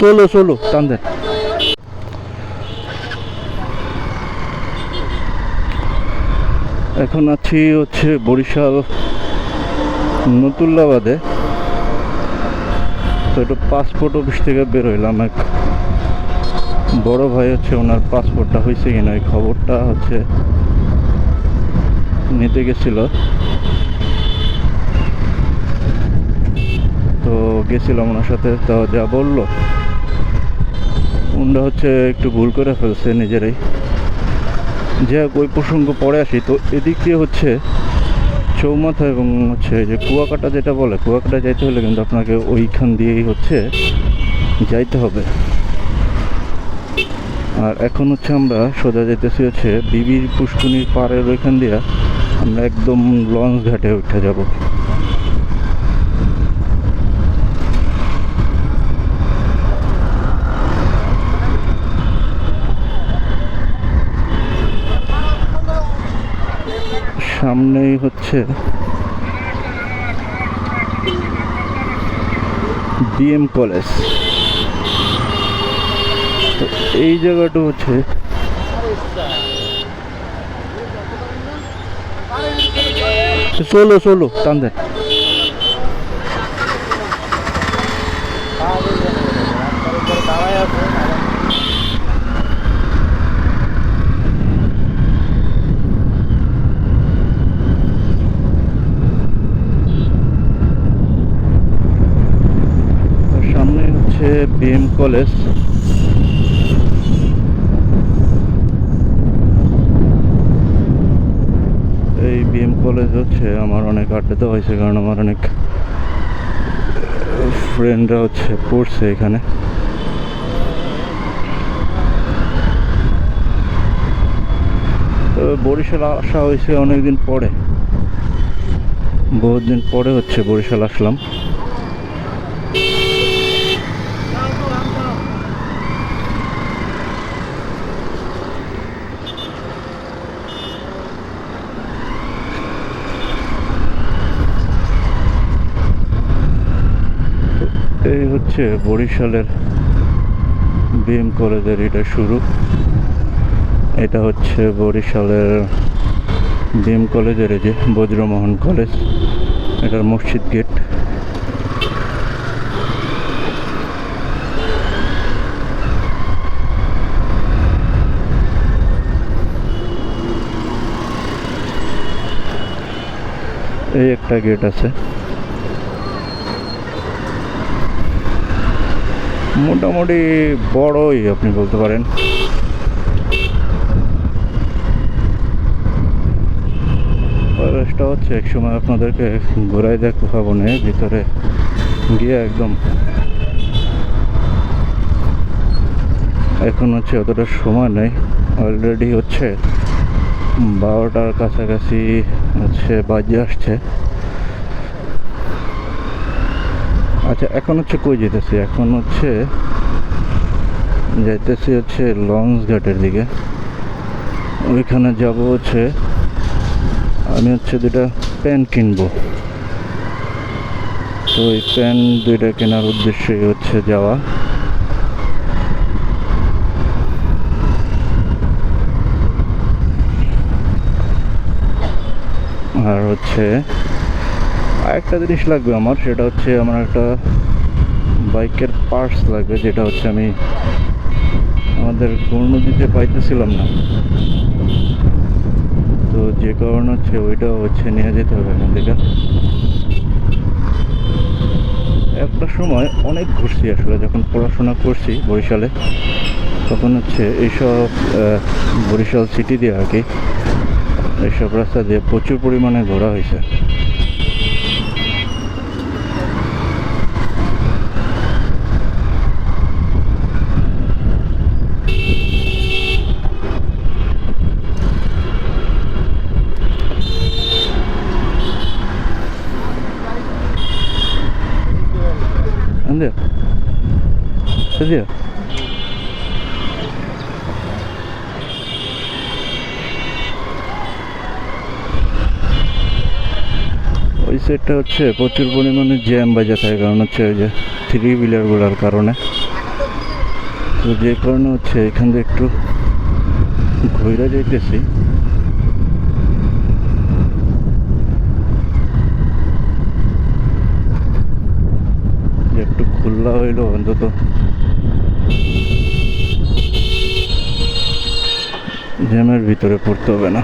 ষোলো ষোলো টান দেন। এখন আছি হচ্ছে বরিশাল নতুল্লাবাদে। তো একটু পাসপোর্ট অফিস থেকে বের হইলাম। এক বড় ভাই হচ্ছে ওনার পাসপোর্টটা হয়েছে কিনা এই খবরটা হচ্ছে নিতে গেছিল। তো গেছিলাম ওনার সাথে। তো যা বললো ওনারা হচ্ছে একটু ভুল করে ফেলছে নিজেরাই। যে ওই প্রসঙ্গ পরে আসি। তো এদিক দিয়ে হচ্ছে চৌমাথা এবং হচ্ছে যে কুয়াকাটা যেটা বলে, কুয়াকাটা যাইতে হলে কিন্তু আপনাকে ওইখান দিয়েই হচ্ছে যাইতে হবে। আর এখন হচ্ছে আমরা সোজা যেতেছি হচ্ছে বিবির পুষ্কুনির পাড়ের ওইখান দিয়ে আমরা একদম লঞ্চ ঘাটে উঠে যাব। সামনেই হচ্ছে বিএম কলেজ। তো এই জায়গাটা হচ্ছে ষোলো ষোলো টান দেন। সামনে হচ্ছে বিএম কলেজ। এই বিএম কলেজ হচ্ছে আমার অনেক আড্ডাতে হয়েছে, কারণ আমার অনেক ফ্রেন্ডরা হচ্ছে পড়ছে এখানে। তো বরিশাল আসা হয়েছে অনেকদিন পরে, বহুত দিন পরে হচ্ছে বরিশাল আসলাম। এই হচ্ছে বরিশালের বিএম কলেজের এটা শুরু। এটা হচ্ছে বরিশালের বিএম কলেজের এই যে বজ্রমোহন কলেজ, এটার মসজিদ গেট। এই একটা গেট আছে, মোটামুটি বড়ই আপনি বলতে পারেন। কলেজটা হচ্ছে এক সময় আপনাদেরকে ঘোরাই দেখাবো না, ভিতরে গিয়ে একদম। এখন হচ্ছে অতটা সময় নেই, অলরেডি হচ্ছে 12টার কাছাকাছি হচ্ছে বাজে আসছে। আচ্ছা, এখন হচ্ছে কই যেতেছি? এখন হচ্ছে যাইতেছি হচ্ছে লঞ্চ ঘাটের দিকে। ওইখানে যাব হচ্ছে, আমি হচ্ছে দুটা প্যান্ট কিনবো। তো ওই প্যান্ট দুইটা কেনার উদ্দেশ্যে হচ্ছে যাওয়া। আর হচ্ছে আরেকটা জিনিস লাগবে আমার, সেটা হচ্ছে আমার একটা বাইকের পার্টস লাগবে, যেটা হচ্ছে আমি আমাদের নদীতে পাইতেছিলাম না। তো যে কারণে হচ্ছে ওইটা হচ্ছে নিয়ে যেতে হবে এখান থেকে। একটা সময় অনেক ঘুরছি আসলে, যখন পড়াশোনা করছি বরিশালে, তখন হচ্ছে এইসব বরিশাল সিটি দিয়ে আর কি এইসব রাস্তা দিয়ে প্রচুর পরিমাণে ঘোরা হয়েছে। Anda, sedia. ওই সাইডটা হচ্ছে প্রচুর পরিমাণে জ্যাম বাজে থাকে, কারণ হচ্ছে ওই যে থ্রি হুইলারগুলোর কারণে। তো যে কারণে হচ্ছে এখান থেকে একটু ঘুরে যাইতেছি। যে একটু খোলা হইলো অন্তত জ্যামের ভিতরে পড়তে হবে না।